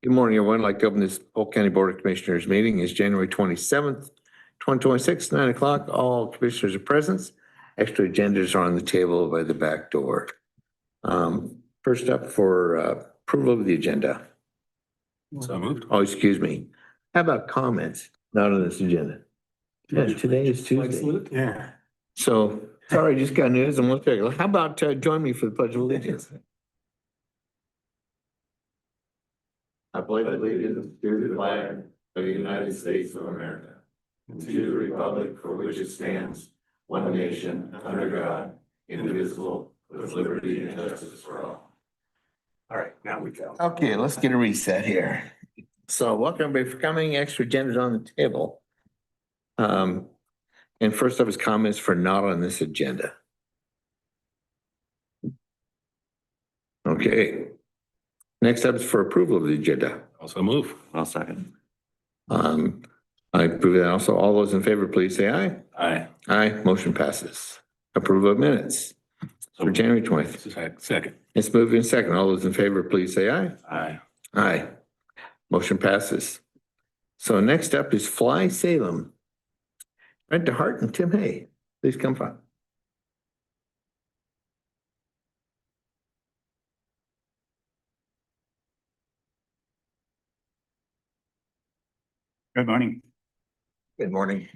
Good morning, everyone. I'd like to open this Polk County Board of Commissioners meeting. It's January 27th, 2026, 9 o'clock. All commissioners are present. Extra agendas are on the table by the back door. First up for approval of the agenda. So moved. Oh, excuse me. How about comments? Not on this agenda. Yeah, today is Tuesday. Yeah. So, sorry, just got news. I'm looking. How about join me for the Pledge of Allegiance? I pledge allegiance to the flag of the United States of America and to the republic for which it stands, one nation, under God, indivisible, with liberty and justice for all. All right, now we go. Okay, let's get a reset here. So welcome everybody for coming. Extra agendas on the table. And first up is comments for not on this agenda. Okay. Next up is for approval of the agenda. Also move. I'll second. I approve that also. All those in favor, please say aye. Aye. Aye, motion passes. Approval of minutes for January 20th. Second. It's moved in second. All those in favor, please say aye. Aye. Aye. Motion passes. So next up is Fly Salem. Brent DeHart and Tim Hay, please come front. Good morning. Good morning.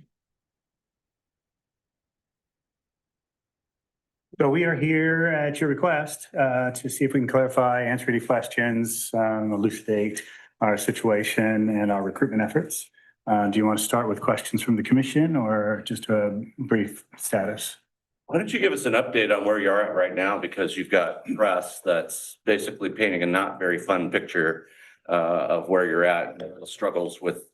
So we are here at your request to see if we can clarify, answer any questions, elucidate our situation and our recruitment efforts. Do you want to start with questions from the commission or just a brief status? Why don't you give us an update on where you're at right now? Because you've got press that's basically painting a not very fun picture of where you're at, struggles with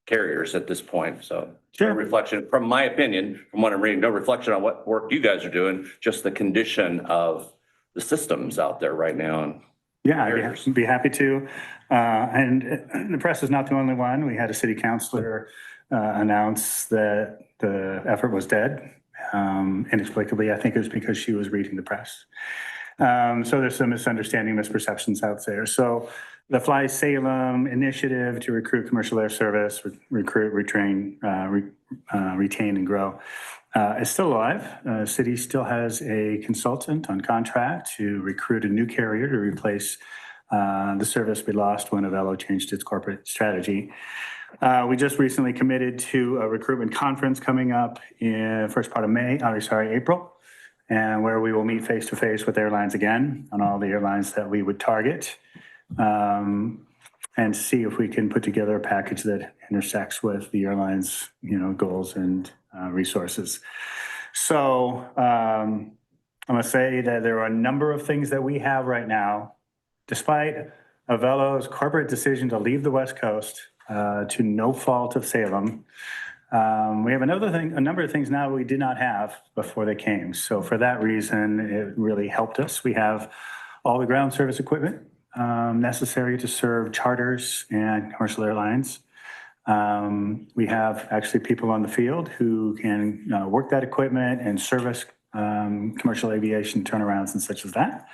carriers at this point. So Sure. no reflection, from my opinion, from what I'm reading, no reflection on what work you guys are doing, just the condition of the systems out there right now. And Yeah, I'd be happy to. And the press is not the only one. We had a city councilor announce that the effort was dead. Inexplicably, I think it was because she was reading the press. So there's some misunderstanding, misperceptions out there. So the Fly Salem initiative to recruit commercial air service, recruit, retrain, retain and grow is still alive. City still has a consultant on contract to recruit a new carrier to replace the service we lost when Avelo changed its corporate strategy. We just recently committed to a recruitment conference coming up in first part of April, and where we will meet face to face with airlines again on all the airlines that we would target, and see if we can put together a package that intersects with the airlines, goals and resources. So I'm gonna say that there are a number of things that we have right now, despite Avelo's corporate decision to leave the West Coast to no fault of Salem. We have a number of things now we did not have before they came. So for that reason, it really helped us. We have all the ground service equipment necessary to serve charters and commercial airlines. We have actually people on the field who can work that equipment and service commercial aviation turnarounds and such as that.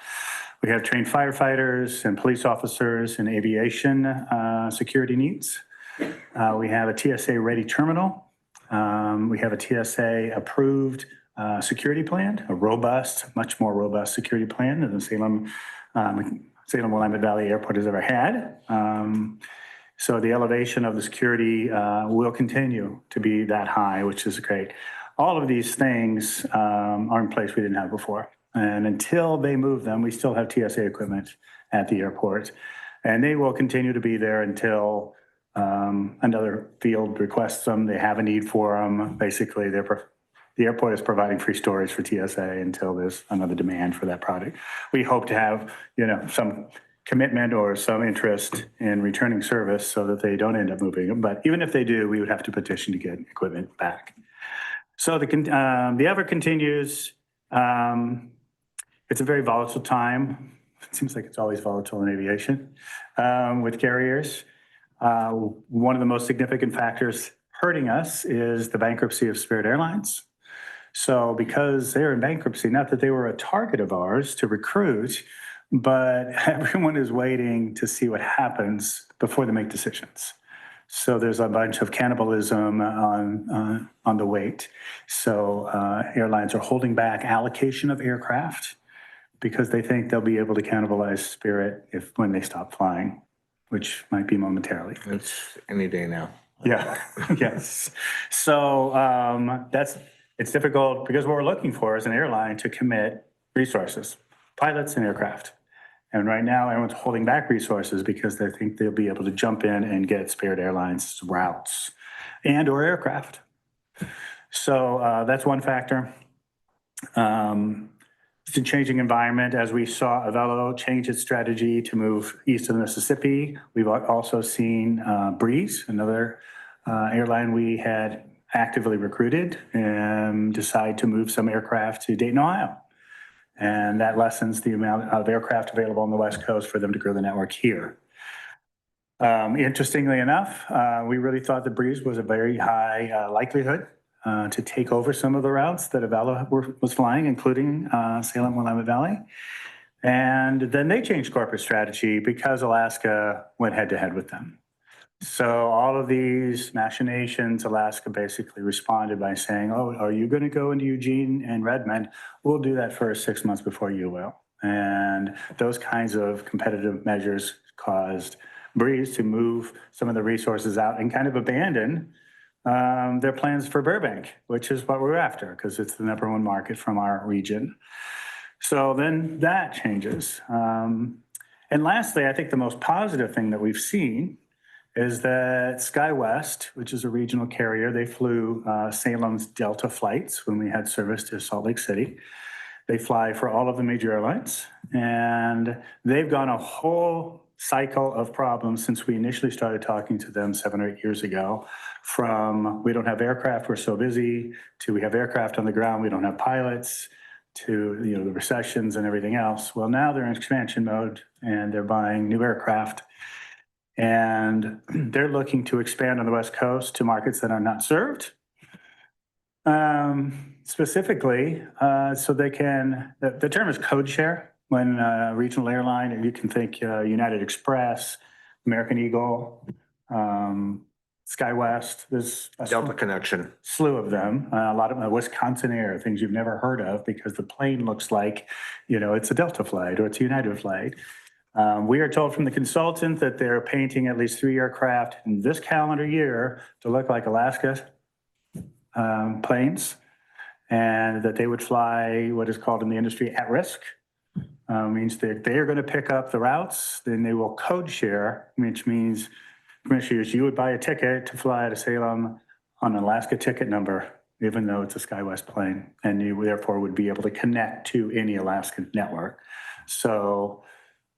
We have trained firefighters and police officers in aviation security needs. We have a TSA ready terminal. We have a TSA approved security plan, a robust, much more robust security plan than the Salem Willamette Valley Airport has ever had. So the elevation of the security will continue to be that high, which is great. All of these things are in place we didn't have before. And until they move them, we still have TSA equipment at the airport. And they will continue to be there until another field requests them. They have a need for them. Basically, the airport is providing free storage for TSA until there's another demand for that product. We hope to have, some commitment or some interest in returning service so that they don't end up moving them. But even if they do, we would have to petition to get equipment back. So the effort continues. It's a very volatile time. It seems like it's always volatile in aviation with carriers. One of the most significant factors hurting us is the bankruptcy of Spirit Airlines. So because they're in bankruptcy, not that they were a target of ours to recruit, but everyone is waiting to see what happens before they make decisions. So there's a bunch of cannibalism on the wait. So airlines are holding back allocation of aircraft because they think they'll be able to cannibalize Spirit when they stop flying, which might be momentarily. It's any day now. Yeah, yes. So it's difficult because what we're looking for is an airline to commit resources, pilots and aircraft. And right now, everyone's holding back resources because they think they'll be able to jump in and get Spirit Airlines routes and or aircraft. So that's one factor. It's a changing environment. As we saw Avelo change its strategy to move east of the Mississippi, we've also seen Breeze, another airline we had actively recruited, decide to move some aircraft to Dayton, Ohio. And that lessens the amount of aircraft available on the West Coast for them to grow the network here. Interestingly enough, we really thought the Breeze was a very high likelihood to take over some of the routes that Avelo was flying, including Salem-Willamette Valley. And then they changed corporate strategy because Alaska went head-to-head with them. So all of these machinations, Alaska basically responded by saying, oh, are you going to go into Eugene and Redmond? We'll do that for 6 months before you will. And those kinds of competitive measures caused Breeze to move some of the resources out and kind of abandon their plans for Burbank, which is what we're after because it's the #1 market from our region. So then that changes. And lastly, I think the most positive thing that we've seen is that SkyWest, which is a regional carrier, they flew Salem's Delta flights when we had service to Salt Lake City. They fly for all of the major airlines, and they've gone a whole cycle of problems since we initially started talking to them 7 or 8 years ago, from we don't have aircraft, we're so busy, to we have aircraft on the ground, we don't have pilots, to the recessions and everything else. Well, now they're in expansion mode, and they're buying new aircraft. And they're looking to expand on the West Coast to markets that are not served. Specifically, so they can, the term is code share. When a regional airline, you can think United Express, American Eagle, SkyWest, there's a Delta Connection. slew of them. A lot of them, Wisconsin Air, things you've never heard of because the plane looks like, it's a Delta flight or it's a United flight. We are told from the consultant that they're painting at least 3 aircraft in this calendar year to look like Alaska planes, and that they would fly what is called in the industry at risk. Means that they are going to pick up the routes, then they will code share, which means, commissioners, you would buy a ticket to fly to Salem on an Alaska ticket number, even though it's a SkyWest plane, and you therefore would be able to connect to any Alaska network. So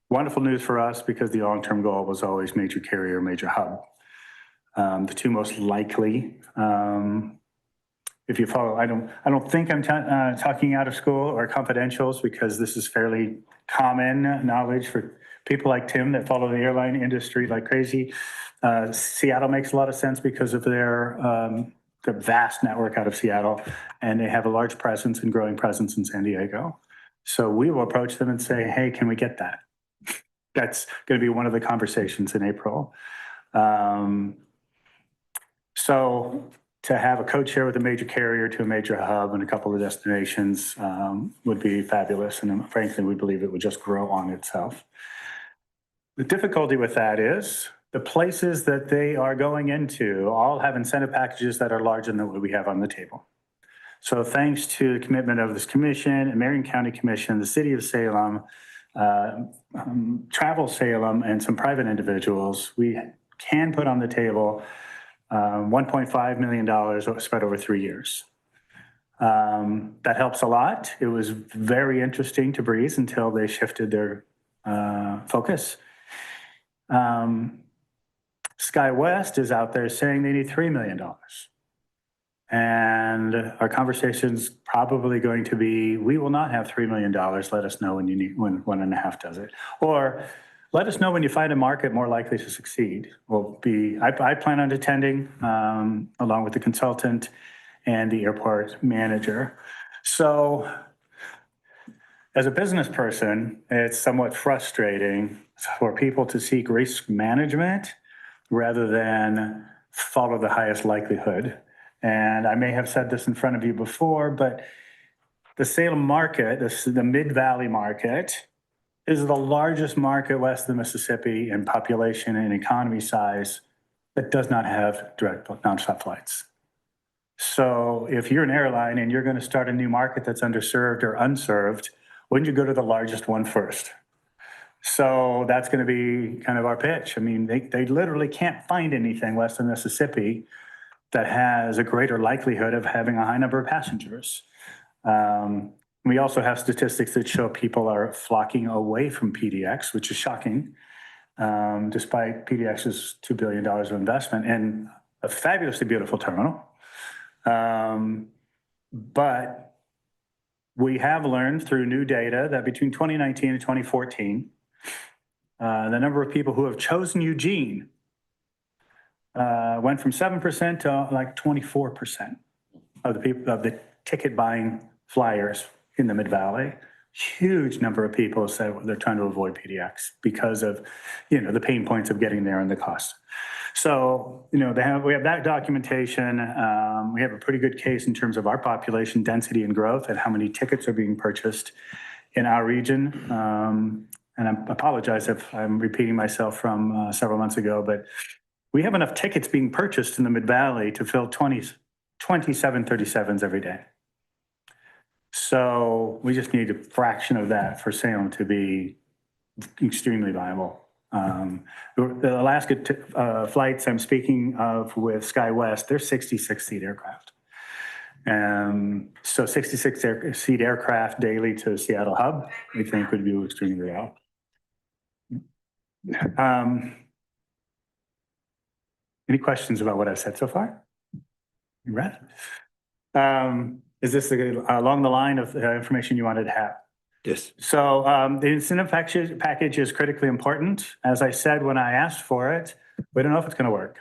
wonderful news for us because the long-term goal was always major carrier, major hub. The two most likely, if you follow, I don't think I'm talking out of school or confidentials because this is fairly common knowledge for people like Tim that follow the airline industry like crazy. Seattle makes a lot of sense because of their vast network out of Seattle, and they have a large presence and growing presence in San Diego. So we will approach them and say, hey, can we get that? That's going to be one of the conversations in April. So to have a code share with a major carrier to a major hub and a couple of destinations would be fabulous. And frankly, we believe it would just grow on itself. The difficulty with that is the places that they are going into all have incentive packages that are larger than what we have on the table. So thanks to the commitment of this commission, Marion County Commission, the city of Salem, Travel Salem, and some private individuals, we can put on the table $1.5 million spread over 3 years. That helps a lot. It was very interesting to Breeze until they shifted their focus. SkyWest is out there saying they need $3 million. And our conversation's probably going to be, we will not have $3 million. Let us know when you need, when 1.5 does it. Or let us know when you find a market more likely to succeed. I plan on attending along with the consultant and the airport manager. So as a business person, it's somewhat frustrating for people to seek risk management rather than follow the highest likelihood. And I may have said this in front of you before, but the Salem market, the Mid-Valley market, is the largest market west of the Mississippi in population and economy size that does not have direct nonstop flights. So if you're an airline and you're going to start a new market that's underserved or unserved, wouldn't you go to the largest one first? So that's going to be kind of our pitch. I mean, they literally can't find anything west of Mississippi that has a greater likelihood of having a high number of passengers. We also have statistics that show people are flocking away from PDX, which is shocking, despite PDX's $2 billion of investment and a fabulously beautiful terminal. But we have learned through new data that between 2019 and 2014, the number of people who have chosen Eugene went from 7% to like 24% of the people of the ticket buying flyers in the Mid-Valley. Huge number of people say they're trying to avoid PDX because of, the pain points of getting there and the cost. So, we have that documentation. We have a pretty good case in terms of our population density and growth and how many tickets are being purchased in our region. And I apologize if I'm repeating myself from several months ago, but we have enough tickets being purchased in the Mid-Valley to fill 27 37s every day. So we just need a fraction of that for Salem to be extremely viable. The Alaska flights I'm speaking of with SkyWest, they're 66-seat aircraft. So 66-seat aircraft daily to Seattle hub, we think would be extremely well. Any questions about what I've said so far? You read? Is this along the line of information you wanted to have? Yes. So the incentive package is critically important. As I said when I asked for it, we don't know if it's going to work.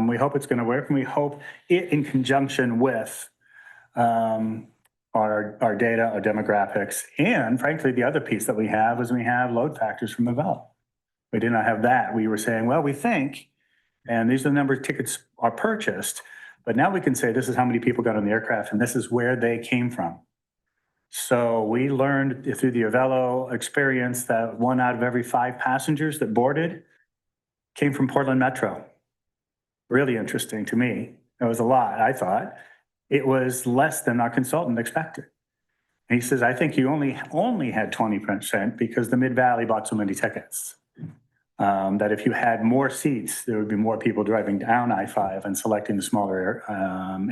We hope it's going to work, and we hope it in conjunction with our data, our demographics, and frankly, the other piece that we have is we have load factors from the Vel. We did not have that. We were saying, well, we think, and these are the number of tickets are purchased, but now we can say this is how many people got on the aircraft and this is where they came from. So we learned through the Avello experience that 1 out of every 5 passengers that boarded came from Portland Metro. Really interesting to me. It was a lot, I thought. It was less than our consultant expected. And he says, I think you only had 20% because the Mid-Valley bought so many tickets. That if you had more seats, there would be more people driving down I-5 and selecting the smaller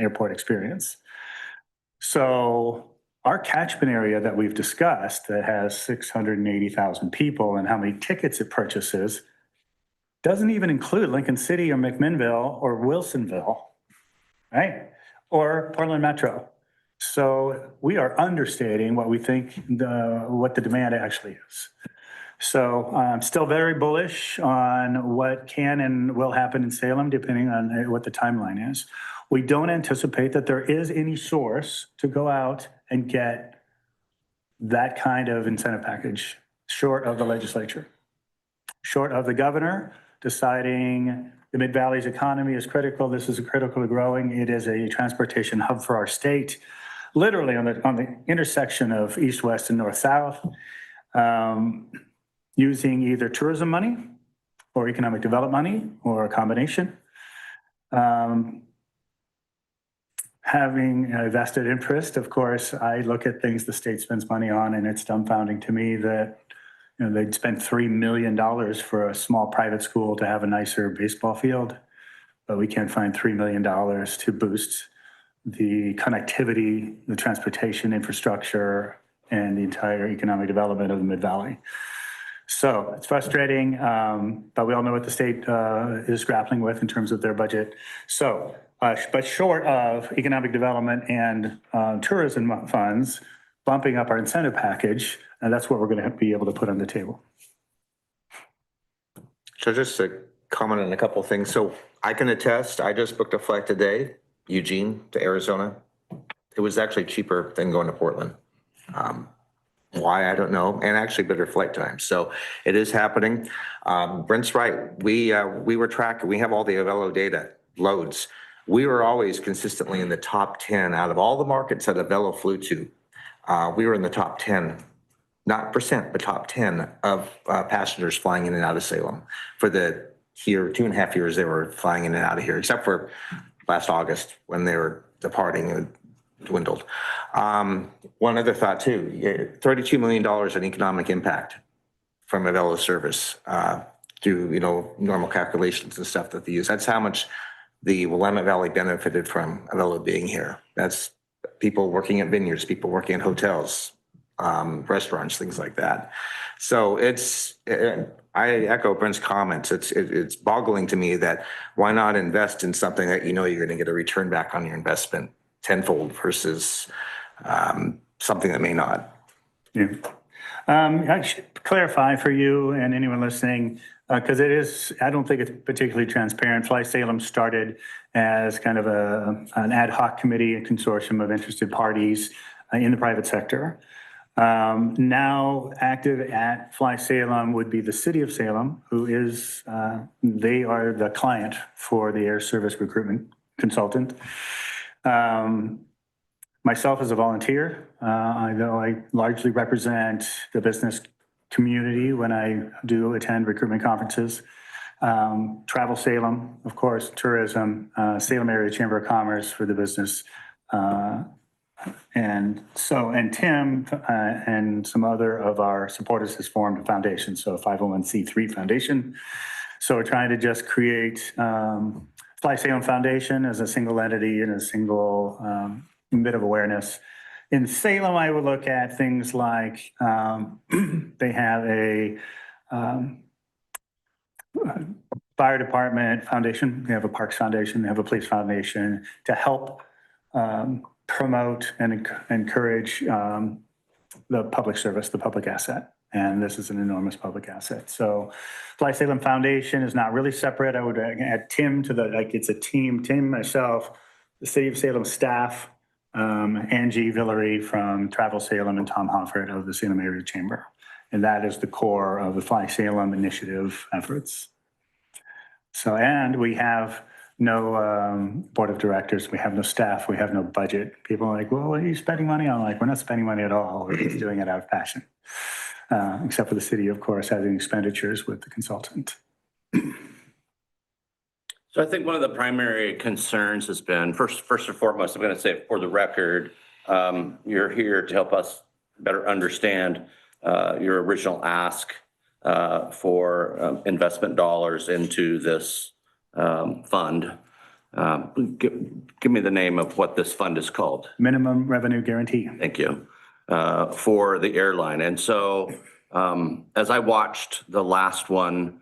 airport experience. So our catchment area that we've discussed that has 680,000 people and how many tickets it purchases doesn't even include Lincoln City or McMinnville or Wilsonville, right? Or Portland Metro. So we are understating what we think what the demand actually is. So I'm still very bullish on what can and will happen in Salem, depending on what the timeline is. We don't anticipate that there is any source to go out and get that kind of incentive package short of the legislature, short of the governor deciding the Mid-Valley's economy is critical. This is critically growing. It is a transportation hub for our state, literally on the intersection of east, west, and north, south. Using either tourism money or economic development money or a combination. Having a vested interest, of course, I look at things the state spends money on, and it's dumbfounding to me that they'd spend $3 million for a small private school to have a nicer baseball field, but we can't find $3 million to boost the connectivity, the transportation infrastructure, and the entire economic development of the Mid-Valley. So it's frustrating, but we all know what the state is grappling with in terms of their budget. So, but short of economic development and tourism funds, bumping up our incentive package, and that's what we're going to be able to put on the table. So just to comment on a couple of things. So I can attest, I just booked a flight today, Eugene to Arizona. It was actually cheaper than going to Portland. Why, I don't know, and actually better flight times. So it is happening. Brent's right. We were tracking, we have all the Avelo data loads. We were always consistently in the top 10 out of all the markets that Avelo flew to. We were in the top 10, not percent, but top 10 of passengers flying in and out of Salem for the here 2.5 years they were flying in and out of here, except for last August when they were departing and dwindled. One other thought too, $32 million in economic impact from Avelo service through, you know, normal calculations and stuff that they use. That's how much the Willamette Valley benefited from Avelo being here. That's people working at vineyards, people working at hotels, restaurants, things like that. So I echo Brent's comments. It's boggling to me that why not invest in something that you know you're going to get a return back on your investment tenfold versus something that may not. Yeah. I should clarify for you and anyone listening, because I don't think it's particularly transparent. Fly Salem started as kind of an ad hoc committee, a consortium of interested parties in the private sector. Now active at Fly Salem would be the city of Salem, who is, they are the client for the air service recruitment consultant. Myself as a volunteer, I know I largely represent the business community when I do attend recruitment conferences. Travel Salem, of course, tourism, Salem Area Chamber of Commerce for the business. And Tim and some other of our supporters has formed a foundation, so a 501c3 foundation. So we're trying to just create Fly Salem Foundation as a single entity and a single bit of awareness. In Salem, I would look at things like they have a fire department foundation, they have a parks foundation, they have a police foundation to help promote and encourage the public service, the public asset. And this is an enormous public asset. So Fly Salem Foundation is not really separate. I would add Tim to it's a team, Tim, myself, the city of Salem staff, Angie Villery from Travel Salem, and Tom Hoffert of the Salem Area Chamber. And that is the core of the Fly Salem initiative efforts. So, and we have no board of directors, we have no staff, we have no budget. People are like, well, what are you spending money on? Like, we're not spending money at all. We're just doing it out of passion. Except for the city, of course, having expenditures with the consultant. So I think one of the primary concerns has been, first and foremost, I'm going to say for the record, you're here to help us better understand your original ask for investment dollars into this fund. Give me the name of what this fund is called. Minimum revenue guarantee. Thank you. For the airline. And so as I watched the last one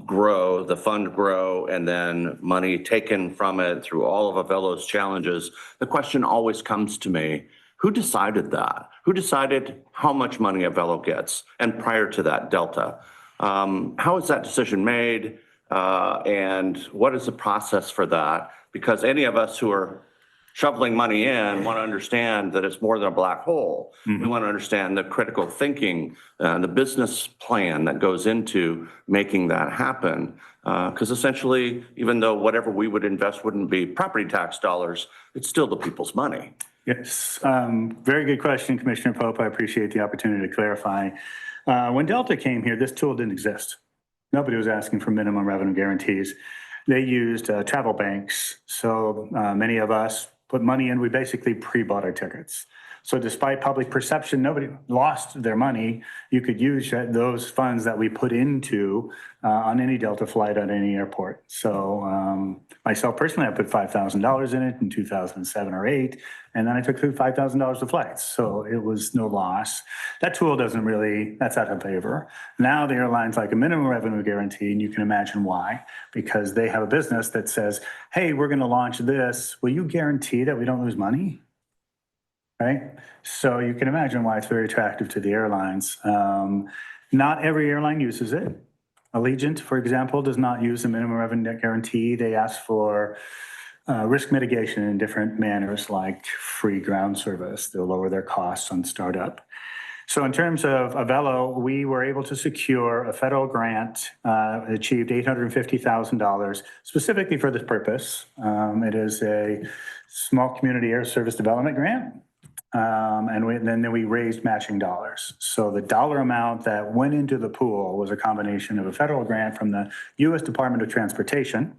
grow, the fund grow, and then money taken from it through all of Avelo's challenges, the question always comes to me, who decided that? Who decided how much money Avelo gets? And prior to that, Delta. How is that decision made? And what is the process for that? Because any of us who are shoveling money in want to understand that it's more than a black hole. Mm-hmm. We want to understand the critical thinking, the business plan that goes into making that happen. Because essentially, even though whatever we would invest wouldn't be property tax dollars, it's still the people's money. Yes, very good question, Commissioner Pope. I appreciate the opportunity to clarify. When Delta came here, this tool didn't exist. Nobody was asking for minimum revenue guarantees. They used travel banks. So many of us put money in, we basically pre-bought our tickets. So despite public perception, nobody lost their money. You could use those funds that we put into on any Delta flight at any airport. So myself personally, I put $5,000 in it in 2007 or 8, and then I took $5,000 of flights. So it was no loss. That tool doesn't really, that's out of favor. Now the airlines like a minimum revenue guarantee, and you can imagine why, because they have a business that says, hey, we're gonna launch this. Will you guarantee that we don't lose money? Right? So you can imagine why it's very attractive to the airlines. Not every airline uses it. Allegiant, for example, does not use a minimum revenue guarantee. They ask for risk mitigation in different manners, like free ground service. They'll lower their costs on startup. So in terms of Avello, we were able to secure a federal grant, achieved $850,000 specifically for this purpose. It is a small community air service development grant. Then we raised matching dollars. So the dollar amount that went into the pool was a combination of a federal grant from the U.S. Department of Transportation,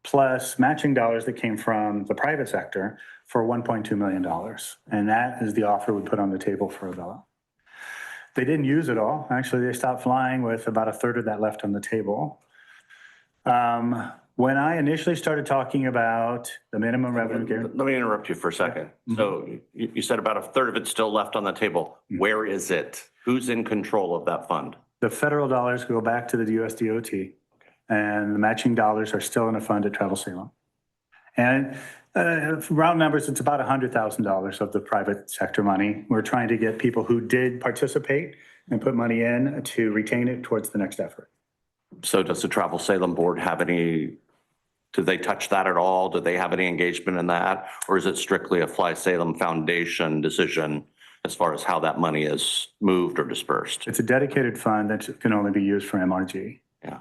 plus matching dollars that came from the private sector for $1.2 million. And that is the offer we put on the table for Avello. They didn't use it all. Actually, they stopped flying with about a third of that left on the table. When I initially started talking about the minimum revenue guarantee. Let me interrupt you for a second. So you said about a third of it's still left on the table. Where is it? Who's in control of that fund? The federal dollars go back to the US DOT, and the matching dollars are still in a fund at Travel Salem. And round numbers, it's about $100,000 of the private sector money. We're trying to get people who did participate and put money in to retain it towards the next effort. So does the Travel Salem Board have any, do they touch that at all? Do they have any engagement in that? Or is it strictly a Fly Salem Foundation decision as far as how that money is moved or dispersed? It's a dedicated fund that can only be used for MRG. Yeah.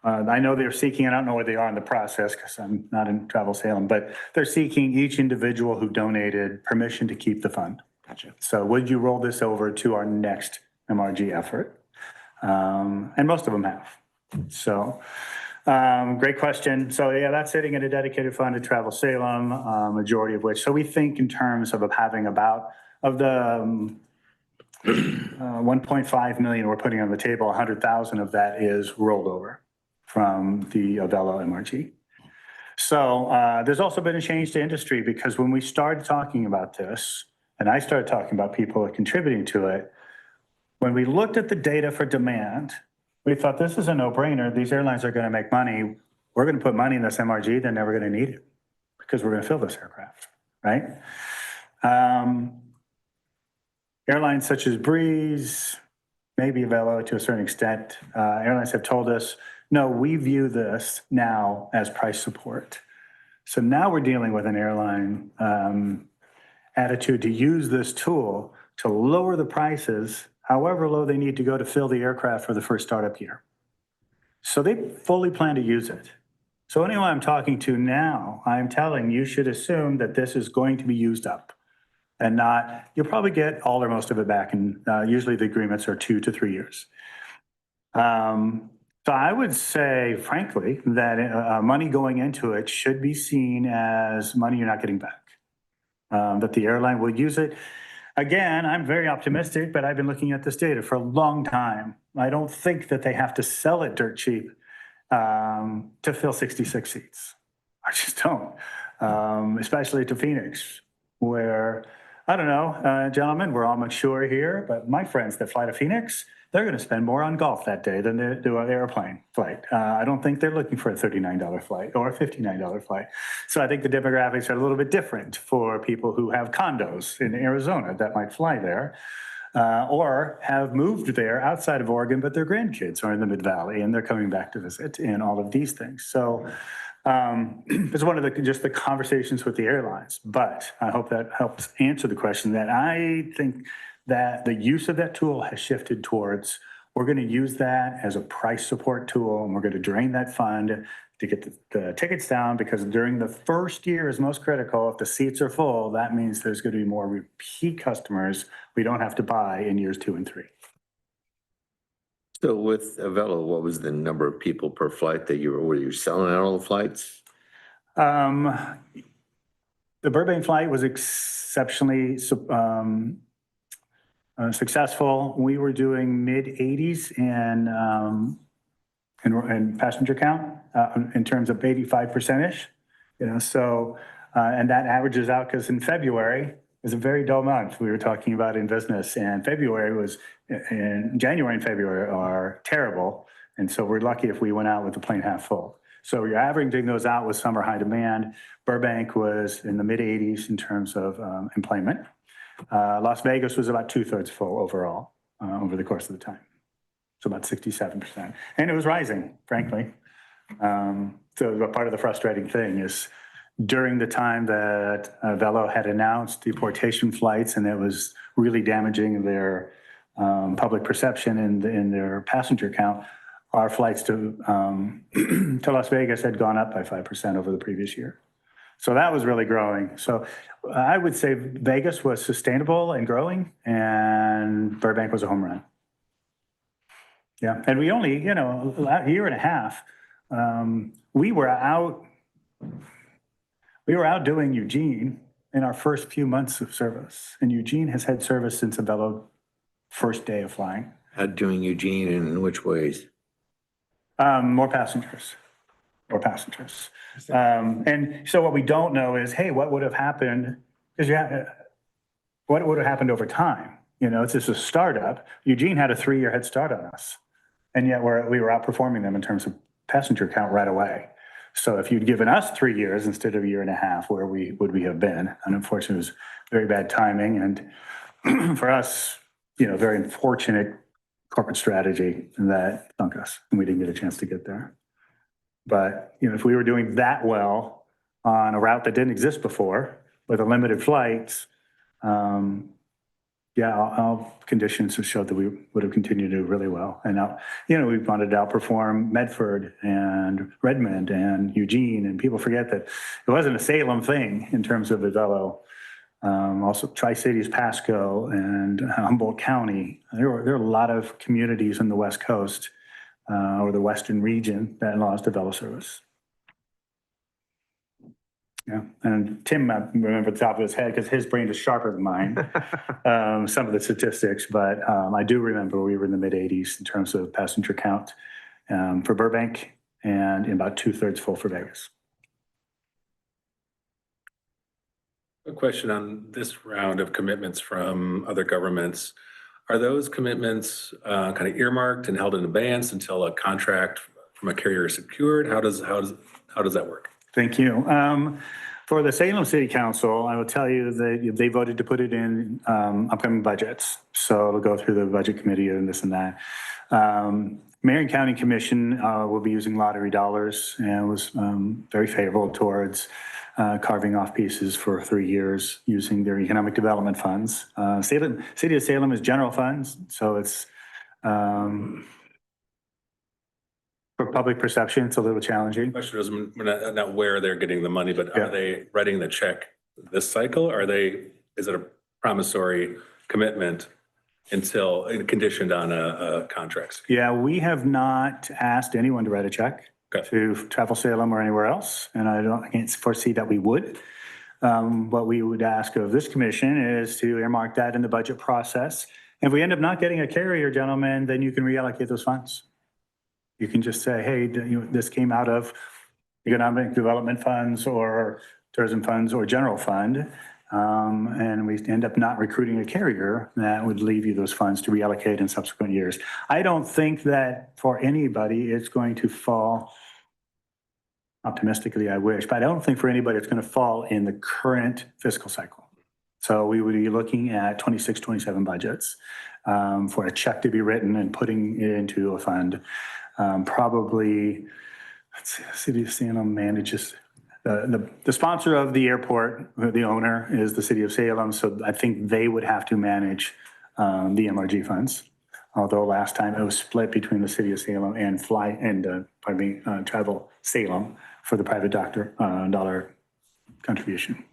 I know they're seeking, I don't know where they are in the process because I'm not in Travel Salem, but they're seeking each individual who donated permission to keep the fund. Gotcha. So would you roll this over to our next MRG effort? And most of them have. So great question. So yeah, that's sitting in a dedicated fund at Travel Salem, majority of which. So we think in terms of having about, of the 1.5 million we're putting on the table, 100,000 of that is rolled over from the Avello MRG. So there's also been a change to industry because when we started talking about this, and I started talking about people contributing to it, when we looked at the data for demand, we thought this is a no-brainer. These airlines are going to make money. We're going to put money in this MRG. They're never going to need it because we're going to fill this aircraft, right? Airlines such as Breeze, maybe Avello to a certain extent, airlines have told us, no, we view this now as price support. So now we're dealing with an airline attitude to use this tool to lower the prices however low they need to go to fill the aircraft for the first startup year. So they fully plan to use it. So anyone I'm talking to now, I'm telling you should assume that this is going to be used up and not, you'll probably get all or most of it back. And usually the agreements are 2 to 3 years. So I would say, frankly, that money going into it should be seen as money you're not getting back, that the airline will use it. Again, I'm very optimistic, but I've been looking at this data for a long time. I don't think that they have to sell it dirt cheap to fill 66 seats. I just don't, especially to Phoenix, where, I don't know, gentlemen, we're all mature here, but my friends that fly to Phoenix, they're going to spend more on golf that day than they do on an airplane flight. I don't think they're looking for a $39 flight or a $59 flight. So I think the demographics are a little bit different for people who have condos in Arizona that might fly there or have moved there outside of Oregon, but their grandkids are in the Mid-Valley and they're coming back to visit and all of these things. So it's one of just the conversations with the airlines, but I hope that helps answer the question that I think that the use of that tool has shifted towards, we're going to use that as a price support tool, and we're going to drain that fund to get the tickets down, because during the first year is most critical. If the seats are full, that means there's going to be more repeat customers we don't have to buy in years 2 and 3. So with Avello, what was the number of people per flight that were you selling out all the flights? The Burbank flight was exceptionally successful. We were doing mid-80s in passenger count in terms of 85%-ish. So and that averages out because in February is a very dull month. We were talking about in business, and January and February are terrible. And so we're lucky if we went out with the plane half full. So you're averaging those out with summer high demand. Burbank was in the mid-80s in terms of employment. Las Vegas was about 2/3 full overall over the course of the time. So about 67%. And it was rising, frankly. So part of the frustrating thing is during the time that Velo had announced deportation flights, and it was really damaging their public perception in their passenger count, our flights to to Las Vegas had gone up by 5% over the previous year. So that was really growing. So I would say Vegas was sustainable and growing, and Burbank was a home run. Yeah, and we only, a year and a half, we were out doing Eugene in our first few months of service. And Eugene has had service since the Velo first day of flying. Doing Eugene in which ways? More passengers. And so what we don't know is, hey, what would have happened? Because what would have happened over time? It's just a startup. Eugene had a 3-year head start on us, and yet we were outperforming them in terms of passenger count right away. So if you'd given us 3 years instead of a year and a half, where would we have been? And unfortunately, it was very bad timing, and for us, very unfortunate corporate strategy that stunk us, and we didn't get a chance to get there. But, if we were doing that well on a route that didn't exist before with a limited flights, all conditions have showed that we would have continued to do really well. And now, we wanted to outperform Medford and Redmond and Eugene, and people forget that it wasn't a Salem thing in terms of the Velo. Also Tri-Cities, Pasco, and Humboldt County. There are a lot of communities in the West Coast or the Western region that lost a Velo service. Yeah, and Tim, I remember at the top of his head because his brain is sharper than mine, some of the statistics, but I do remember we were in the mid-80s in terms of passenger count for Burbank and in about 2/3 full for Vegas. A question on this round of commitments from other governments. Are those commitments kind of earmarked and held in advance until a contract from a carrier is secured? How does that work? Thank you. For the Salem City Council, I will tell you that they voted to put it in upcoming budgets. So it'll go through the budget committee and this and that. Marion County Commission will be using lottery dollars and was very favorable towards carving off pieces for 3 years using their economic development funds. City of Salem is general funds, so it's for public perception, it's a little challenging. Question is not where they're getting the money, but are they writing the check this cycle? Is it a promissory commitment until conditioned on a contract? Yeah, we have not asked anyone to write a check to Travel Salem or anywhere else, and I can't foresee that we would. What we would ask of this commission is to earmark that in the budget process. If we end up not getting a carrier, gentlemen, then you can reallocate those funds. You can just say, hey, this came out of economic development funds or tourism funds or general fund, and we end up not recruiting a carrier, that would leave you those funds to reallocate in subsequent years. I don't think that for anybody it's going to fall, optimistically I wish, but I don't think for anybody it's going to fall in the current fiscal cycle. So we would be looking at 26, 27 budgets for a check to be written and putting it into a fund. Probably, let's see, the City of Salem manages, the sponsor of the airport, the owner is the City of Salem, so I think they would have to manage the MRG funds. Although last time it was split between the City of Salem and Travel Salem for the private dollar contribution.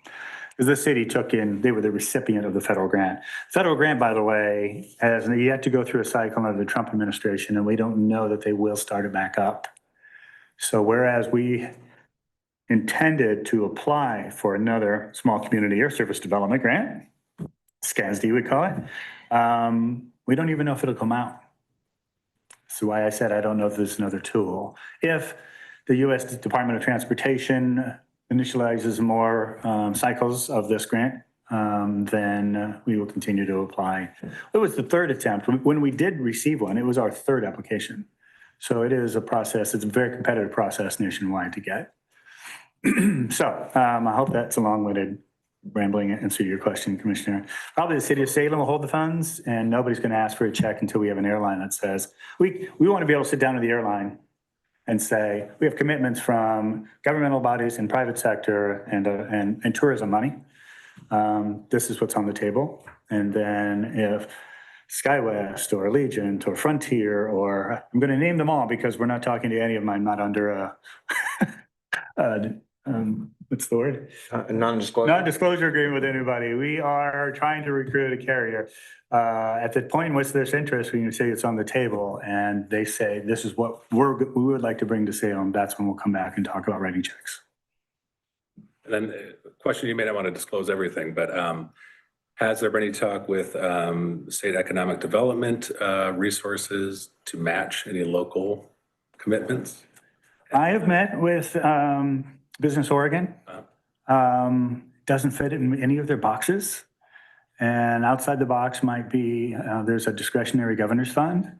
Because the city they were the recipient of the federal grant. Federal grant, by the way, has yet to go through a cycle under the Trump administration, and we don't know that they will start it back up. So whereas we intended to apply for another small community air service development grant, SCASD we call it, we don't even know if it'll come out. So why I said I don't know if there's another tool. If the U.S. Department of Transportation initializes more cycles of this grant, then we will continue to apply. It was the third attempt. When we did receive one, it was our third application. So it is a process. It's a very competitive process nationwide to get. So I hope that's a long-winded rambling answer to your question, Commissioner. Probably the City of Salem will hold the funds, and nobody's going to ask for a check until we have an airline that says, we want to be able to sit down at the airline and say, we have commitments from governmental bodies and private sector and tourism money. This is what's on the table. And then if SkyWest or Allegiant or Frontier, or I'm going to name them all because we're not talking to any of them. I'm not under a, what's the word? Non-disclosure. Non-disclosure agreement with anybody. We are trying to recruit a carrier. At the point in which there's interest, when you say it's on the table and they say, this is what we would like to bring to Salem, that's when we'll come back and talk about writing checks. And then a question, you may not want to disclose everything, but has there been any talk with state economic development resources to match any local commitments? I have met with Business Oregon. Doesn't fit in any of their boxes. And outside the box might be, there's a discretionary governor's fund.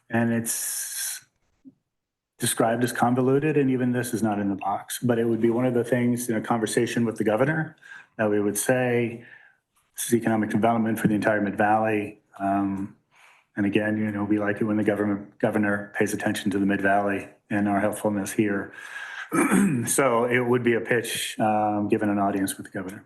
And it's described as convoluted, and even this is not in the box. But it would be one of the things in a conversation with the governor that we would say, this is economic development for the entire Mid-Valley. And again, you know, we like it when the governor pays attention to the Mid-Valley and our helpfulness here. So it would be a pitch given an audience with the governor.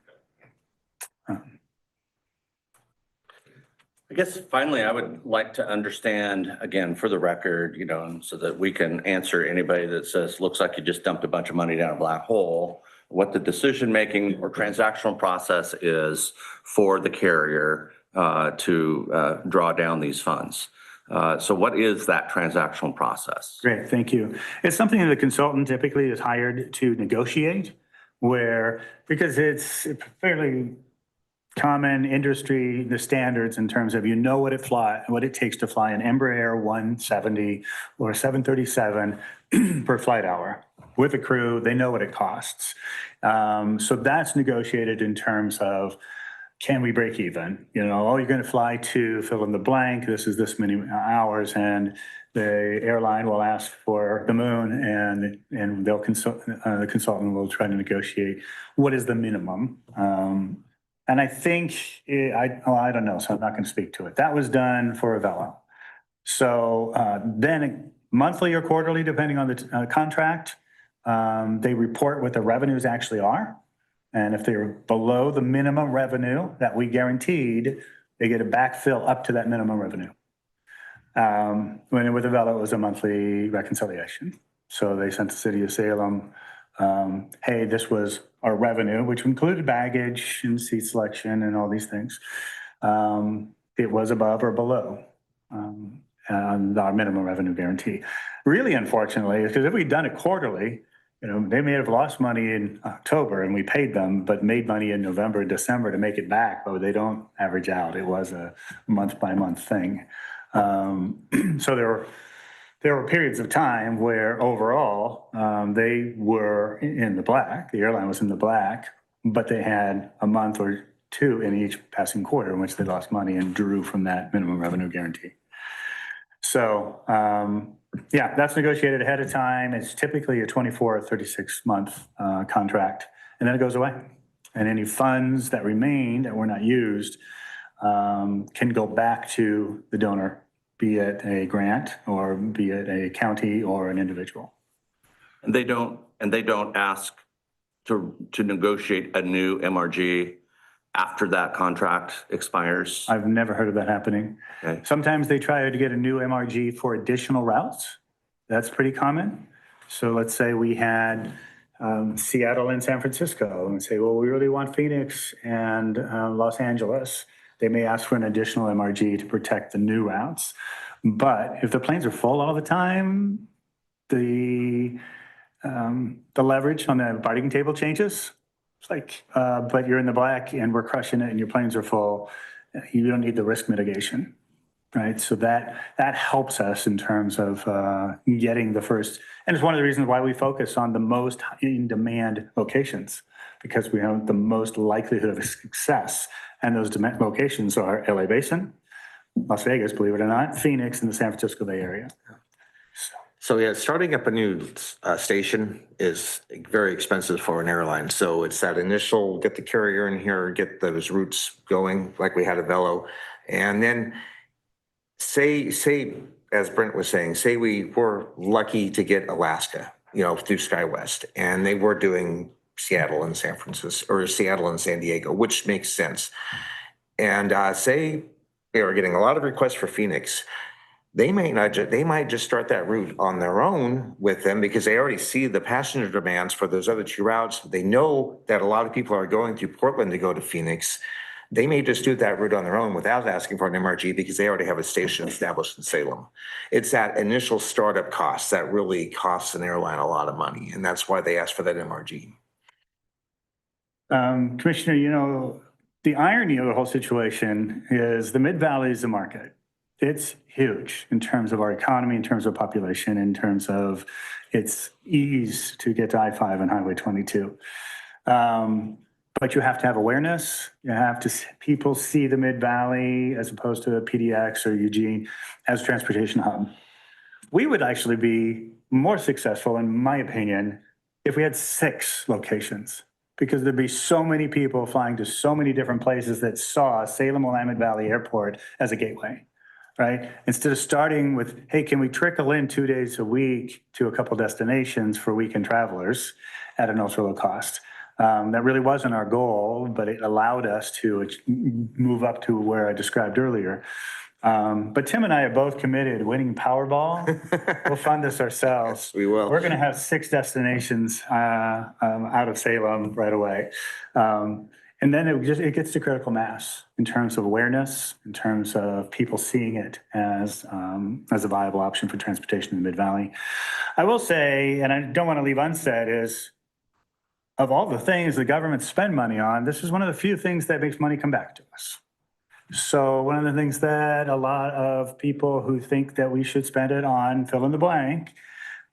I guess finally, I would like to understand, again, for the record, you know, so that we can answer anybody that says, looks like you just dumped a bunch of money down a black hole, what the decision-making or transactional process is for the carrier to draw down these funds. So what is that transactional process? Great, thank you. It's something that the consultant typically is hired to negotiate, because it's fairly common industry, the standards in terms of, you know, what it takes to fly an Embraer 170 or a 737 per flight hour with a crew. They know what it costs. So that's negotiated in terms of, can we break even? You know, oh, you're going to fly to fill in the blank. This is this many hours, and the airline will ask for the moon, and they'll the consultant will try to negotiate what is the minimum. And I think, I don't know, so I'm not going to speak to it. That was done for Avelo. So then monthly or quarterly, depending on the contract, they report what the revenues actually are. And if they're below the minimum revenue that we guaranteed, they get a backfill up to that minimum revenue. When with Avelo, it was a monthly reconciliation. So they sent the city of Salem, hey, this was our revenue, which included baggage and seat selection and all these things. It was above or below our minimum revenue guarantee. Really, unfortunately, because if we'd done it quarterly, you know, they may have lost money in October and we paid them, but made money in November and December to make it back, but they don't average out. It was a month by month thing. So there were periods of time where overall they were in the black, the airline was in the black, but they had a month or two in each passing quarter in which they lost money and drew from that minimum revenue guarantee. So yeah, that's negotiated ahead of time. It's typically a 24 or 36 month contract, and then it goes away. And any funds that remain that were not used can go back to the donor, be it a grant or be it a county or an individual. And they don't ask to negotiate a new MRG after that contract expires? I've never heard of that happening. Okay. Sometimes they try to get a new MRG for additional routes. That's pretty common. So let's say we had Seattle and San Francisco, and say, well, we really want Phoenix and Los Angeles. They may ask for an additional MRG to protect the new routes. But if the planes are full all the time, the leverage on the bargaining table changes. It's like, but you're in the black and we're crushing it and your planes are full. You don't need the risk mitigation, right? So that helps us in terms of getting the first, and it's one of the reasons why we focus on the most in-demand locations, because we have the most likelihood of success. And those locations are LA Basin, Las Vegas, believe it or not, Phoenix, and the San Francisco Bay Area. So yeah, starting up a new station is very expensive for an airline. So it's that initial, get the carrier in here, get those routes going like we had at Velo. And then say as Brent was saying, say we were lucky to get Alaska, through SkyWest, and they were doing Seattle and San Francisco, or Seattle and San Diego, which makes sense. And say they are getting a lot of requests for Phoenix. They might just start that route on their own with them because they already see the passenger demands for those other two routes. They know that a lot of people are going through Portland to go to Phoenix. They may just do that route on their own without asking for an MRG because they already have a station established in Salem. It's that initial startup cost that really costs an airline a lot of money, and that's why they ask for that MRG. Commissioner, the irony of the whole situation is the Mid-Valley is a market. It's huge in terms of our economy, in terms of population, in terms of its ease to get to I-5 and Highway 22. But you have to have awareness. You have to, people see the Mid-Valley as opposed to PDX or Eugene as a transportation hub. We would actually be more successful, in my opinion, if we had 6 locations, because there'd be so many people flying to so many different places that saw Salem-Willamette Valley Airport as a gateway, right? Instead of starting with, hey, can we trickle in 2 days a week to a couple destinations for weekend travelers at an ultra low cost? That really wasn't our goal, but it allowed us to move up to where I described earlier. But Tim and I are both committed. Winning Powerball, we'll fund this ourselves. Yes, we will. We're going to have 6 destinations out of Salem right away. And then it gets to critical mass in terms of awareness, in terms of people seeing it as a viable option for transportation in the Mid-Valley. I will say, and I don't want to leave unsaid, is of all the things the government spend money on, this is one of the few things that makes money come back to us. So one of the things that a lot of people who think that we should spend it on fill in the blank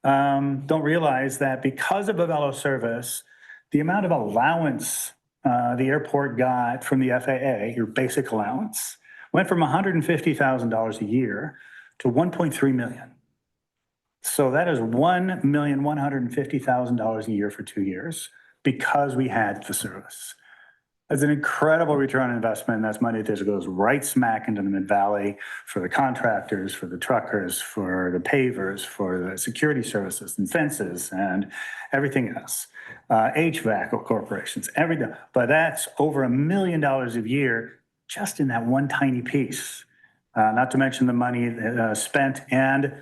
don't realize that because of Avello service, the amount of allowance the airport got from the FAA, your basic allowance, went from $150,000 a year to $1.3 million. So that is $1,150,000 a year for 2 years because we had the service. That's an incredible return on investment. That's money that goes right smack into the Mid-Valley for the contractors, for the truckers, for the pavers, for the security services and fences and everything else. HVAC corporations, everything. But that's over $1 million a year just in that one tiny piece. Not to mention the money spent and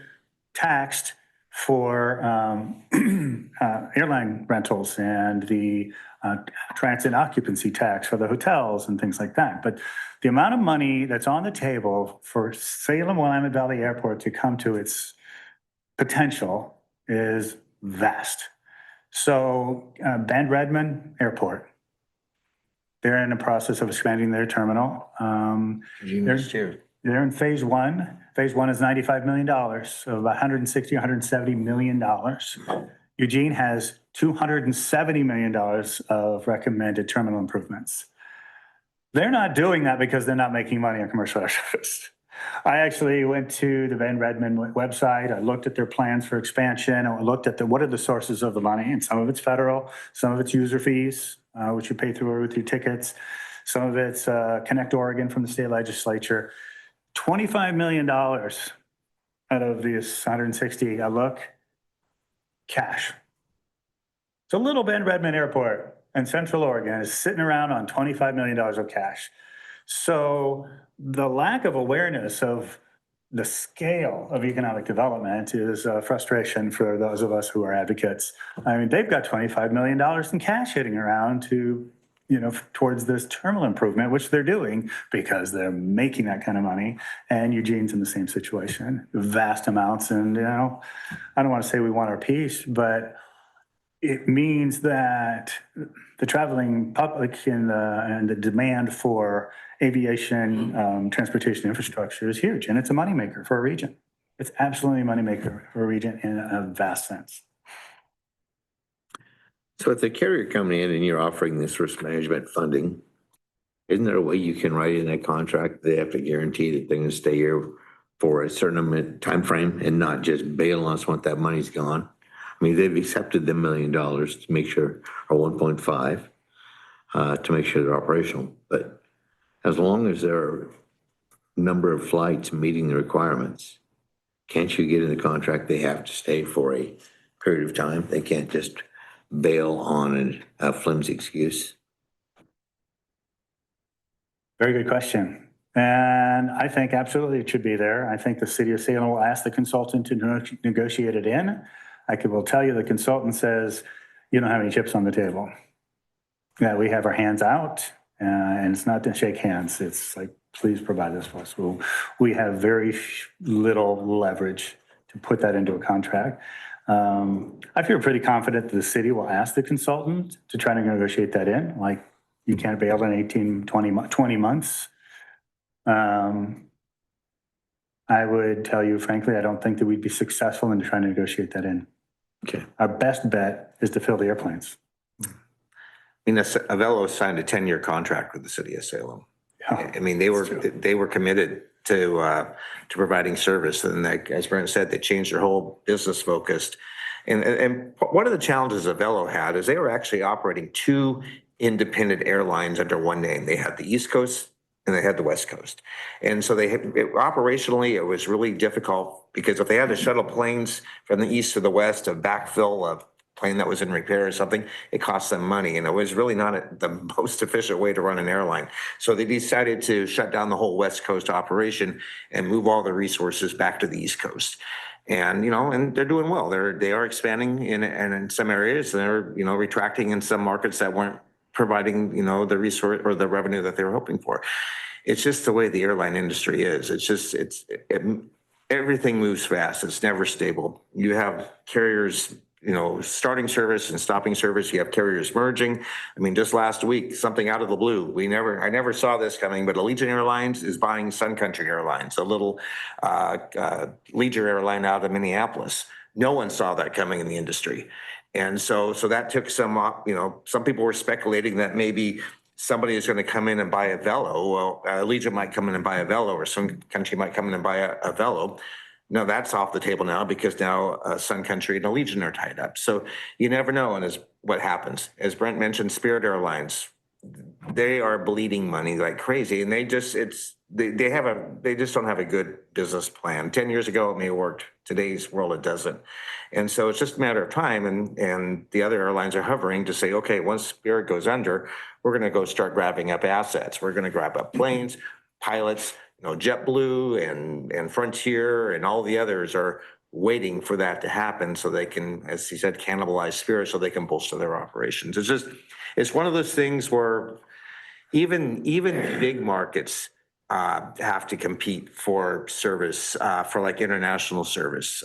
taxed for airline rentals and the transit occupancy tax for the hotels and things like that. But the amount of money that's on the table for Salem-Willamette Valley Airport to come to its potential is vast. So Ben Redmond Airport, they're in the process of expanding their terminal. They're in phase 1. Phase 1 is $95 million, so about $160, $170 million. Eugene has $270 million of recommended terminal improvements. They're not doing that because they're not making money on commercial air service. I actually went to the Ben Redmond website. I looked at their plans for expansion. I looked at what are the sources of the money, and some of it's federal, some of it's user fees, which you pay through with your tickets. Some of it's Connect Oregon from the state legislature. $25 million out of this 160, I look, cash. So little Ben Redmond Airport in Central Oregon is sitting around on $25 million of cash. So the lack of awareness of the scale of economic development is a frustration for those of us who are advocates. I mean, they've got $25 million in cash hitting around to, towards this terminal improvement, which they're doing because they're making that kind of money. And Eugene's in the same situation, vast amounts. And, I don't want to say we want our piece, but it means that the traveling public and the demand for aviation transportation infrastructure is huge. And it's a moneymaker for a region. It's absolutely a moneymaker for a region in a vast sense. So if the carrier coming in and you're offering this risk management funding, isn't there a way you can write in a contract they have to guarantee that they're going to stay here for a certain time frame and not just bail on us once that money's gone? I mean, they've accepted the $1 million to make sure, or 1.5 to make sure they're operational. But as long as there are a number of flights meeting the requirements, can't you get in the contract, they have to stay for a period of time? They can't just bail on a flimsy excuse? Very good question. And I think absolutely it should be there. I think the city of Salem will ask the consultant to negotiate it in. Will tell you the consultant says, you don't have any chips on the table. Yeah, we have our hands out, and it's not to shake hands. It's like, please provide this for us. We have very little leverage to put that into a contract. I feel pretty confident that the city will ask the consultant to try to negotiate that in. Like, you can't bail in 18, 20 months. I would tell you, frankly, I don't think that we'd be successful in trying to negotiate that in. Okay. Our best bet is to fill the airplanes. I mean, Avello signed a 10-year contract with the city of Salem. Yeah, I mean, they were committed to providing service, and like, as Brent said, they changed their whole business focus. And one of the challenges Avello had is they were actually operating two independent airlines under one name. They had the East Coast and they had the West Coast. And so operationally, it was really difficult because if they had to shuttle planes from the east to the west to backfill a plane that was in repair or something, it cost them money. And it was really not the most efficient way to run an airline. So they decided to shut down the whole West Coast operation and move all the resources back to the East Coast. And, and they're doing well. They are expanding in some areas. They're, retracting in some markets that weren't providing, the resource or the revenue that they were hoping for. It's just the way the airline industry is. It's just, everything moves fast. It's never stable. You have carriers, starting service and stopping service. You have carriers merging. I mean, just last week, something out of the blue. I never saw this coming, but Allegiant Airlines is buying Sun Country Airlines, a little leisure airline out of Minneapolis. No one saw that coming in the industry. And so that took some people were speculating that maybe somebody is going to come in and buy Avello. Well, Allegiant might come in and buy Avello, or Sun Country might come in and buy Avello. No, that's off the table now because now Sun Country and Allegiant are tied up. So you never know, and what happens. As Brent mentioned, Spirit Airlines, they are bleeding money like crazy, and they just don't have a good business plan. 10 years ago, it may have worked. Today's world, it doesn't. And so it's just a matter of time, and the other airlines are hovering to say, okay, once Spirit goes under, we're going to go start grabbing up assets. We're going to grab up planes, pilots. JetBlue and Frontier and all the others are waiting for that to happen so they can, as he said, cannibalize Spirit so they can bolster their operations. It's one of those things where even big markets have to compete for service, for like international service.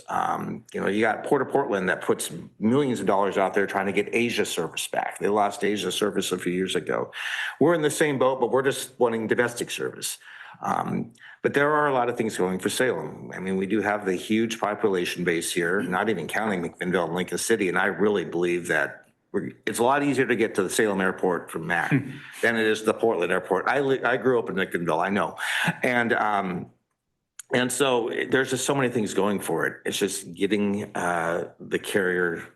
You got Port of Portland that puts millions of dollars out there trying to get Asia service back. They lost Asia service a few years ago. We're in the same boat, but we're just wanting domestic service. But there are a lot of things going for Salem. I mean, we do have the huge population base here, not even counting McMinnville and Lincoln City. And I really believe that it's a lot easier to get to the Salem airport from Mac than it is the Portland airport. I grew up in McMinnville, I know. And so there's just so many things going for it. It's just getting the carrier,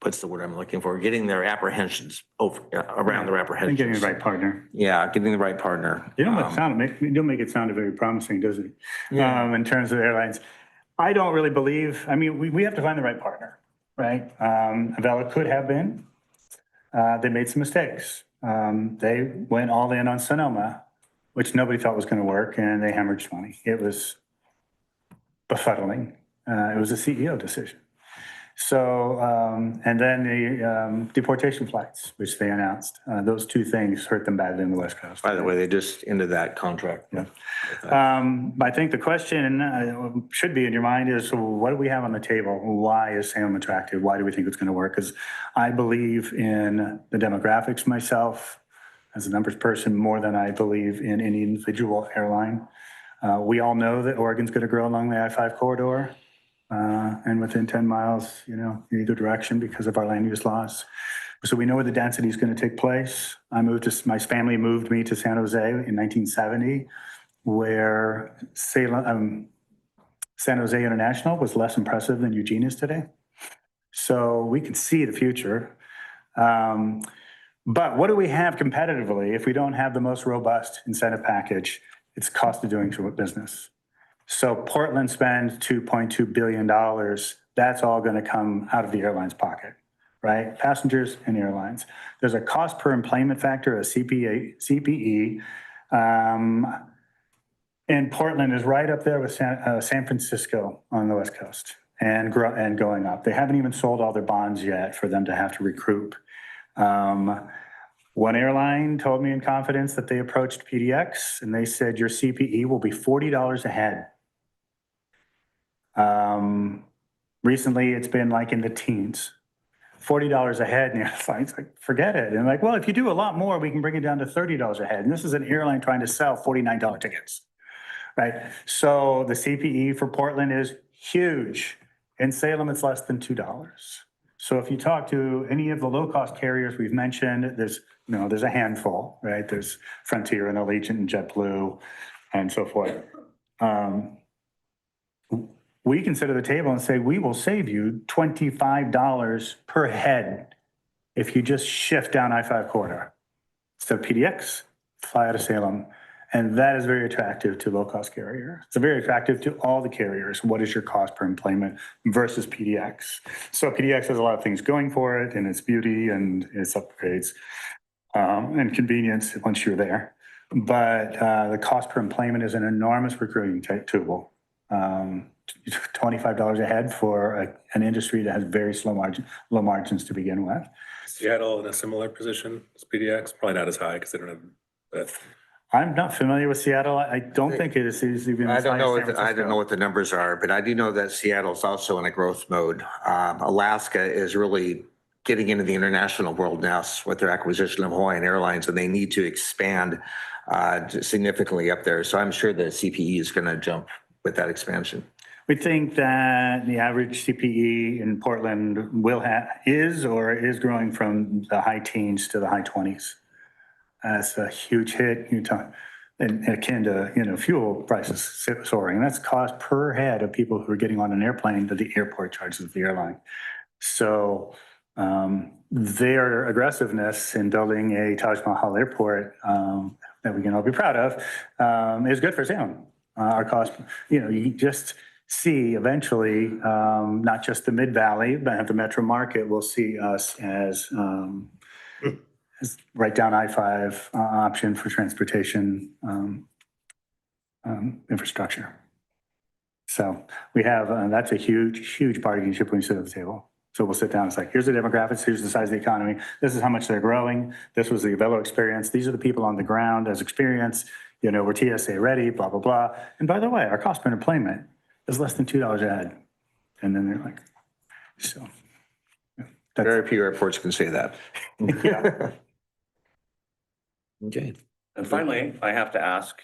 what's the word I'm looking for? Getting their apprehensions around their apprehensions. And getting the right partner. Yeah, getting the right partner. You don't make it sound very promising, does it? Yeah. In terms of airlines, I don't really believe. I mean, we have to find the right partner, right? Avello could have been. They made some mistakes. They went all in on Sonoma, which nobody thought was going to work, and they hemorrhaged money. It was befuddling. It was a CEO decision. So, and then the deportation flights, which they announced, those two things hurt them badly in the West Coast. By the way, they just ended that contract. Yeah. I think the question should be in your mind is, what do we have on the table? Why is Salem attractive? Why do we think it's going to work? Because I believe in the demographics myself as a numbers person more than I believe in any individual airline. We all know that Oregon's going to grow along the I-5 corridor. And within 10 miles, in either direction because of our land use laws. So we know where the density is going to take place. My family moved me to San Jose in 1970, where San Jose International was less impressive than Eugene is today. So we can see the future. But what do we have competitively if we don't have the most robust incentive package? It's cost of doing business. So Portland spends $2.2 billion. That's all going to come out of the airline's pocket, right? Passengers and airlines. There's a cost per employment factor, a CPE. And Portland is right up there with San Francisco on the West Coast and going up. They haven't even sold all their bonds yet for them to have to recoup. One airline told me in confidence that they approached PDX and they said your CPE will be $40 a head. Recently, it's been like in the teens, $40 a head. And it's like, forget it. And like, well, if you do a lot more, we can bring it down to $30 a head. And this is an airline trying to sell $49 tickets, right? So the CPE for Portland is huge. In Salem, it's less than $2. So if you talk to any of the low-cost carriers we've mentioned, there's a handful, right? There's Frontier and Allegiant and JetBlue and so forth. We can sit at the table and say, we will save you $25 per head if you just shift down I-5 corridor. So PDX, fly out of Salem. And that is very attractive to low-cost carrier. It's very attractive to all the carriers. What is your cost per employment versus PDX? So PDX has a lot of things going for it, and its beauty and its upgrades and convenience once you're there. But the cost per employment is an enormous recruiting tool. $25 a head for an industry that has very low margins to begin with. Seattle in a similar position as PDX, probably not as high because they don't have that. I'm not familiar with Seattle. I don't think it is even. I don't know what the numbers are, but I do know that Seattle's also in a growth mode. Alaska is really getting into the international world now with their acquisition of Hawaiian Airlines, and they need to expand significantly up there. So I'm sure the CPE is going to jump with that expansion. We think that the average CPE in Portland is growing from the high teens to the high 20s. That's a huge hit. And akin to fuel prices soaring. That's cost per head of people who are getting on an airplane to the airport charges of the airline. So their aggressiveness in building a Taj Mahal airport that we can all be proud of is good for Salem. Our cost, you just see eventually, not just the Mid-Valley, but the metro market will see us as right down I-5 option for transportation infrastructure. So we have, that's a huge bargaining chip when we sit at the table. So we'll sit down and it's like, here's the demographics, here's the size of the economy, this is how much they're growing, this was the Velo experience, these are the people on the ground as experience, we're TSA ready, blah, blah, blah. And by the way, our cost per employment is less than $2 a head. And then they're like, so. Very few airports can say that. Yeah. Okay. And finally, I have to ask,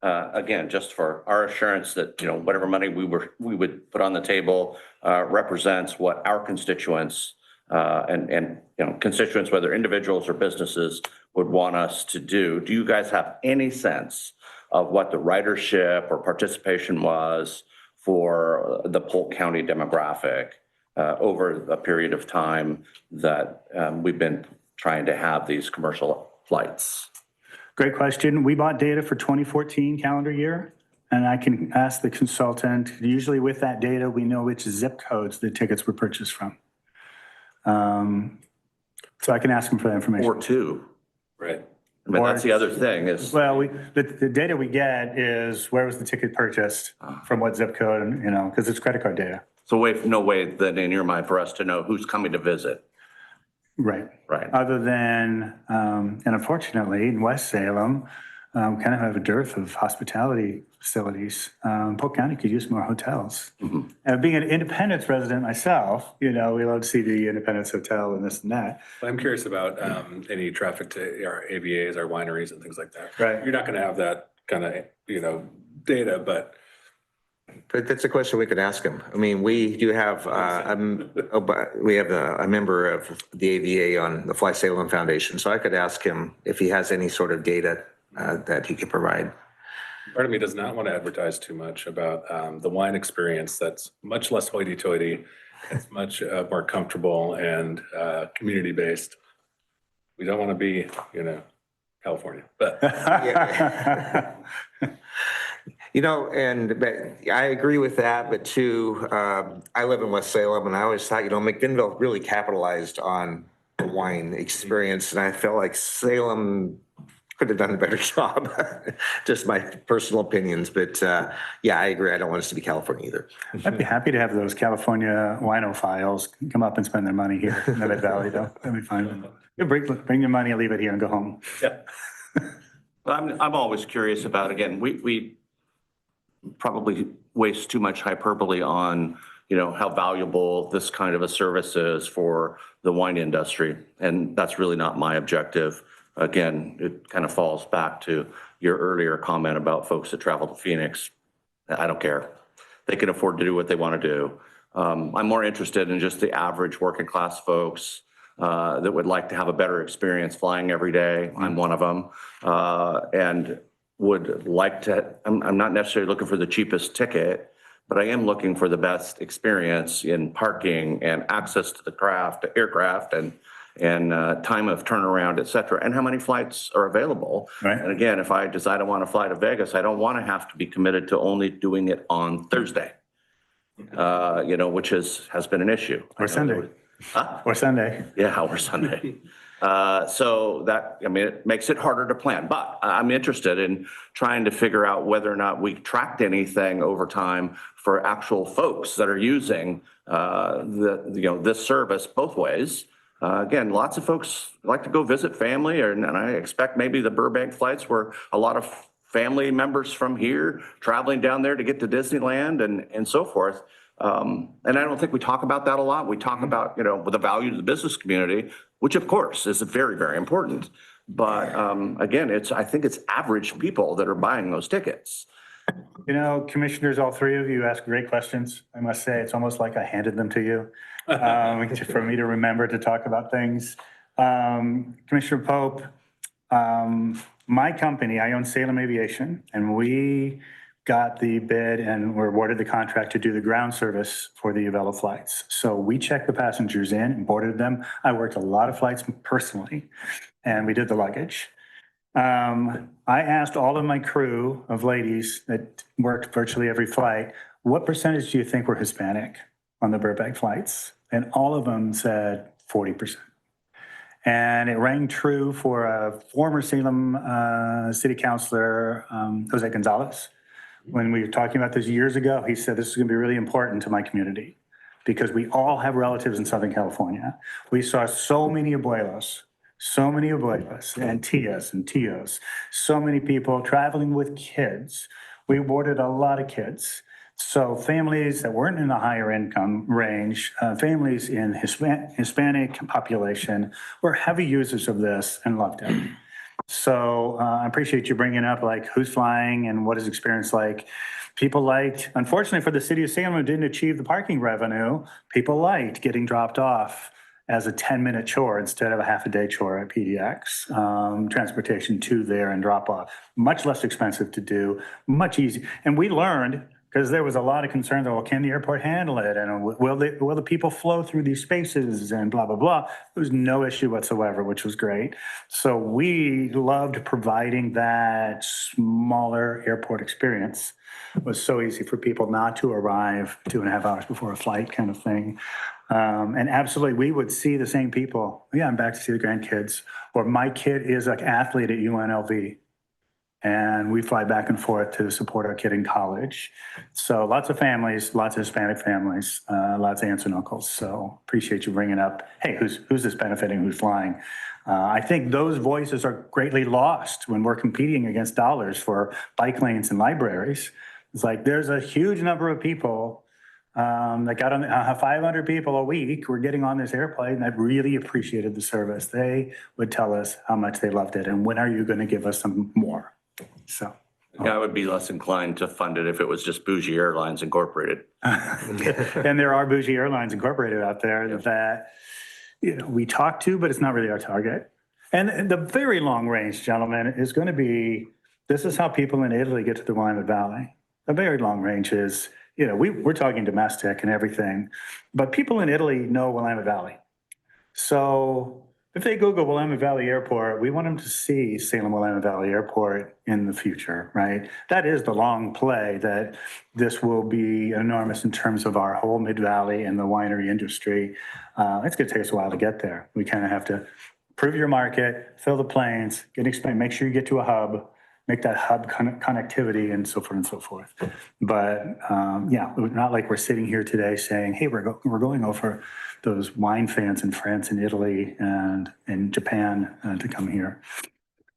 again, just for our assurance that, whatever money we would put on the table represents what our constituents and constituents, whether individuals or businesses, would want us to do. Do you guys have any sense of what the ridership or participation was for the Polk County demographic over a period of time that we've been trying to have these commercial flights? Great question. We bought data for 2014 calendar year, and I can ask the consultant. Usually with that data, we know which zip codes the tickets were purchased from. So I can ask them for that information. Or two. Right. But that's the other thing is. Well, the data we get is where was the ticket purchased, from what zip code, and because it's credit card data. So no way that in your mind for us to know who's coming to visit. Right. Right. Other than, and unfortunately, in West Salem, kind of have a dearth of hospitality facilities. Polk County could use more hotels. Mm-hmm. And being an Independence resident myself, we love to see the Independence Hotel and this and that. I'm curious about any traffic to our AVAs, our wineries and things like that. Right. You're not going to have that kind of, data, but that's a question we could ask him. I mean, we do have, we have a member of the AVA on the Fly Salem Foundation. So I could ask him if he has any sort of data that he could provide. part of me does not want to advertise too much about the wine experience. That's much less hoity-toity. It's much more comfortable and community-based. We don't want to be, California, but But I agree with that, but too, I live in West Salem and I always thought, McMinnville really capitalized on the wine experience and I felt like Salem could have done a better job. Just my personal opinions, but yeah, I agree. I don't want us to be California either. I'd be happy to have those California winophiles come up and spend their money here in the Mid Valley, though. That'd be fine. You bring your money, leave it here, and go home. Yeah. I'm always curious about, again, we probably waste too much hyperbole on, how valuable this kind of a service is for the wine industry. And that's really not my objective. Again, it kind of falls back to your earlier comment about folks that travel to Phoenix. I don't care. They can afford to do what they want to do. I'm more interested in just the average working class folks that would like to have a better experience flying every day. I'm one of them. And would like to, I'm not necessarily looking for the cheapest ticket, but I am looking for the best experience in parking and access to the aircraft and time of turnaround, et cetera, and how many flights are available. Right. And again, if I decide I want to fly to Vegas, I don't want to have to be committed to only doing it on Thursday, which has been an issue. Or Sunday. Huh? Or Sunday. Yeah, or Sunday. So that, it makes it harder to plan, but I'm interested in trying to figure out whether or not we tracked anything over time for actual folks that are using this service both ways. Again, lots of folks like to go visit family, and I expect maybe the Burbank flights were a lot of family members from here traveling down there to get to Disneyland and so forth. And I don't think we talk about that a lot. We talk about, the value to the business community, which of course is very, very important. But again, I think it's average people that are buying those tickets. Commissioners, all three of you ask great questions. I must say, it's almost like I handed them to you for me to remember to talk about things. Commissioner Pope, my company, I own Salem Aviation, and we got the bid and were awarded the contract to do the ground service for the Avella flights. So we checked the passengers in and boarded them. I worked a lot of flights personally, and we did the luggage. I asked all of my crew of ladies that worked virtually every flight, what percentage do you think were Hispanic on the Burbank flights? And all of them said 40%. And it rang true for a former Salem city councilor, Jose Gonzalez. When we were talking about this years ago, he said, this is going to be really important to my community because we all have relatives in Southern California. We saw so many abuelos and tios, so many people traveling with kids. We boarded a lot of kids. So families that weren't in the higher income range, families in Hispanic population were heavy users of this and loved it. So I appreciate you bringing up like who's flying and what is experience like. People liked, unfortunately for the city of Salem, who didn't achieve the parking revenue, people liked getting dropped off as a 10-minute chore instead of a half a day chore at PDX. Transportation to there and drop off, much less expensive to do, much easier. And we learned, because there was a lot of concern that, well, can the airport handle it? And will the people flow through these spaces and blah, blah, blah. There was no issue whatsoever, which was great. So we loved providing that smaller airport experience. It was so easy for people not to arrive 2.5 hours before a flight kind of thing. And absolutely, we would see the same people. Yeah, I'm back to see the grandkids. Or my kid is an athlete at UNLV. And we fly back and forth to support our kid in college. So lots of families, lots of Hispanic families, lots of aunts and uncles. So appreciate you bringing up, hey, who's this benefiting, who's flying? I think those voices are greatly lost when we're competing against dollars for bike lanes and libraries. It's like there's a huge number of people that got on 500 people a week were getting on this airplane that really appreciated the service. They would tell us how much they loved it and when are you going to give us some more? So yeah, I would be less inclined to fund it if it was just Bougie Airlines Incorporated. And there are Bougie Airlines Incorporated out there that we talk to, but it's not really our target. And the very long range, gentlemen, is going to be, this is how people in Italy get to the Willamette Valley. The very long range is, we're talking domestic and everything, but people in Italy know Willamette Valley. So If they Google Willamette Valley Airport, we want them to see Salem Willamette Valley Airport in the future, right? That is the long play, that this will be enormous in terms of our whole Mid-Valley and the winery industry. It's going to take us a while to get there. We kind of have to prove your market, fill the planes, make sure you get to a hub, make that hub connectivity and so forth and so forth. But yeah, not like we're sitting here today saying, hey, we're going over those wine fans in France and Italy and Japan to come here.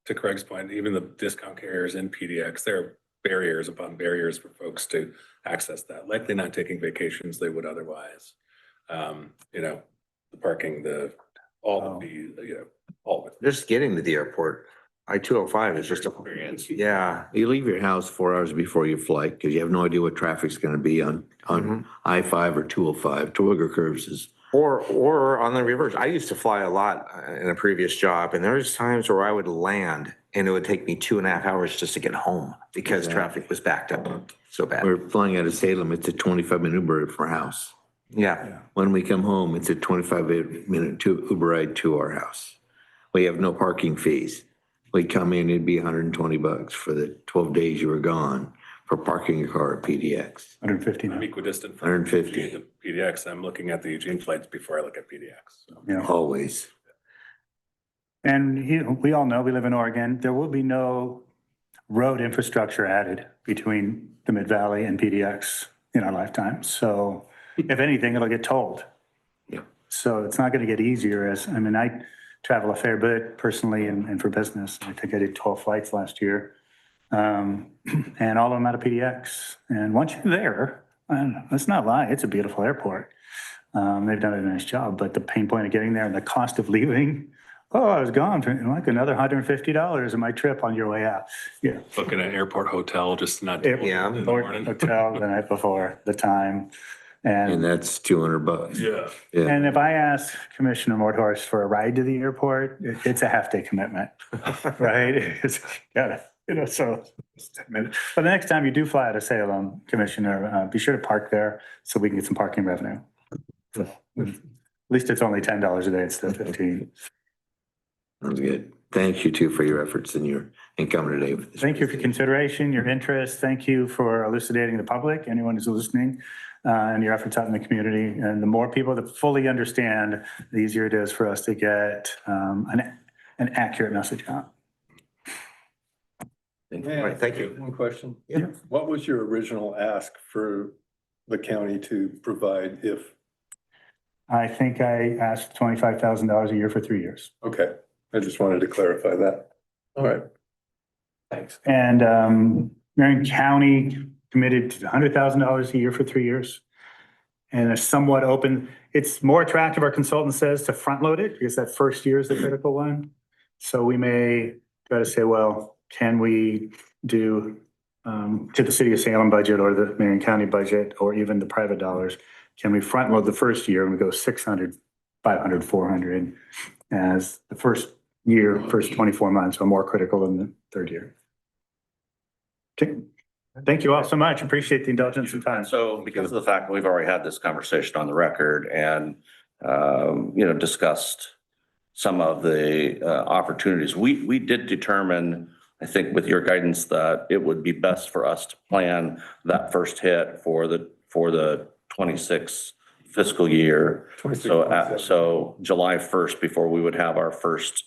To Craig's point, even the discount carriers in PDX, there are barriers upon barriers for folks to access that, likely not taking vacations they would otherwise. You know, the parking, all of it. Just getting to the airport, I-205 is just a Experience. yeah. You leave your house 4 hours before you fly because you have no idea what traffic's going to be on I-5 or 205. Terwilliger Curves is. Or on the reverse. I used to fly a lot in a previous job, and there was times where I would land and it would take me 2.5 hours just to get home because traffic was backed up so bad. We're flying out of Salem. It's a 25-minute Uber for our house. Yeah. When we come home, it's a 25-minute Uber ride to our house. We have no parking fees. We come in, it'd be $120 for the 12 days you were gone for parking your car at PDX. 150 I'm now. equidistant from 150. Eugene to PDX. I'm looking at the Eugene flights before I look at PDX. So. Yeah. Always. And we all know, we live in Oregon, there will be no road infrastructure added between the Mid-Valley and PDX in our lifetime. So if anything, it'll get tolled. Yeah. So it's not going to get easier I travel a fair bit personally and for business. I think I did 12 flights last year. And all of them out of PDX. And once you're there, let's not lie, it's a beautiful airport. They've done a nice job, but the pain point of getting there and the cost of leaving, I was gone for like another $150 in my trip on your way out. Yeah. Looking at airport hotel, just not. In Yeah. the Or morning. hotel the night before, the time. And that's $200. Yeah. Yeah. And if I ask Commissioner Mordhorst for a ride to the airport, it's a half-day commitment, right? It's gotta, so. But the next time you do fly out of Salem, Commissioner, be sure to park there so we can get some parking revenue. At least it's only $10 a day instead of 15. Sounds good. Thank you too for your efforts and coming today with this. Thank you for consideration, your interest. Thank you for elucidating the public, anyone who's listening, and your efforts out in the community. And the more people that fully understand, the easier it is for us to get an accurate message out. All right, thank you. One question. Yeah. What was your original ask for the county to provide if, I think I asked $25,000 a year for 3 years. okay, I just wanted to clarify that. All right. Thanks. And Marion County committed to $100,000 a year for 3 years. And a somewhat open, it's more attractive, our consultant says, to front load it because that first year is the critical one. So we may try to say, well, can we do to the city of Salem budget or the Marion County budget or even the private dollars? Can we front load the first year and we go 600, 500, 400 as the first 24 months are more critical than the third year? Okay. Thank you all so much. Appreciate the indulgence and time. So because of the fact that we've already had this conversation on the record and, discussed some of the opportunities, we did determine, I think with your guidance, that it would be best for us to plan that first hit for the 26 fiscal year. 26, So July 1st, before we would have our first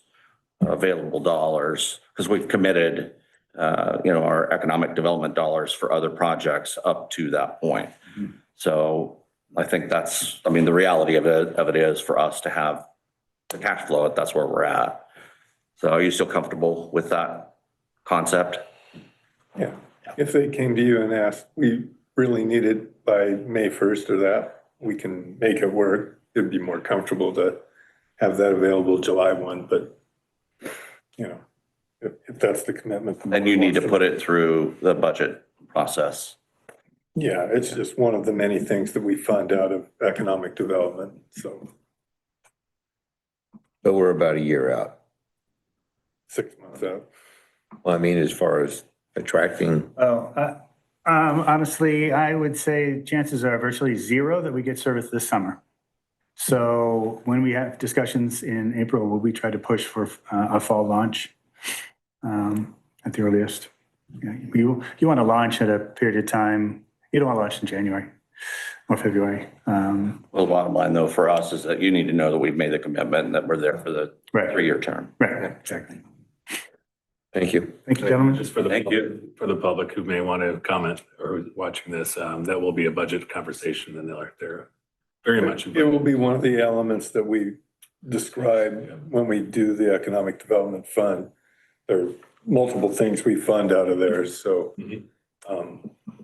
available dollars, because we've committed, our economic development dollars for other projects up to that point. Mhm. So I think the reality of it is for us to have the cash flow, that's where we're at. So are you still comfortable with that concept? Yeah, if they came to you and asked, we really need it by May 1st or that, we can make it work. It'd be more comfortable to have that available July 1, but, if that's the commitment. Then you need to put it through the budget process. Yeah, it's just one of the many things that we fund out of economic development, so But we're about a year out. 6 months out. Well, I mean, as far as attracting, Honestly, I would say chances are virtually zero that we get service this summer. So when we have discussions in April, will we try to push for a fall launch at the earliest? You want to launch at a period of time, you don't want to launch in January or February. Well, the bottom line though, for us is that you need to know that we've made the commitment and that we're there for the Right. 3-year term. Right, exactly. Thank you. Thank you, gentlemen. Just for the, Thank public- you. for the public who may want to comment or who's watching this, that will be a budget conversation and they're very much. It will be one of the elements that we describe when we do the Economic Development Fund. There are multiple things we fund out of there, so Mhm.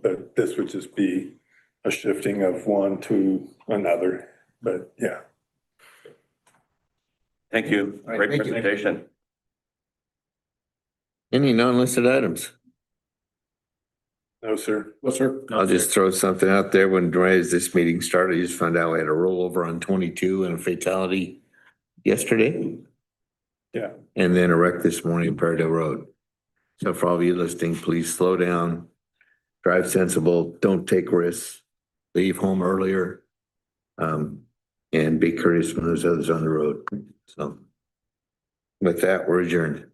but this would just be a shifting of one to another, but yeah. Thank you. All right, Great thank you. presentation. Any non-listed items? No, sir. Well, sir. I'll just throw something out there. When right as this meeting started, I just found out we had a rollover on 22 and a fatality yesterday. Yeah. And then a wreck this morning in Paradise Road. So for all of you listening, please slow down, drive sensible, don't take risks, leave home earlier. And be courteous when there's others on the road. So with that, we're adjourned.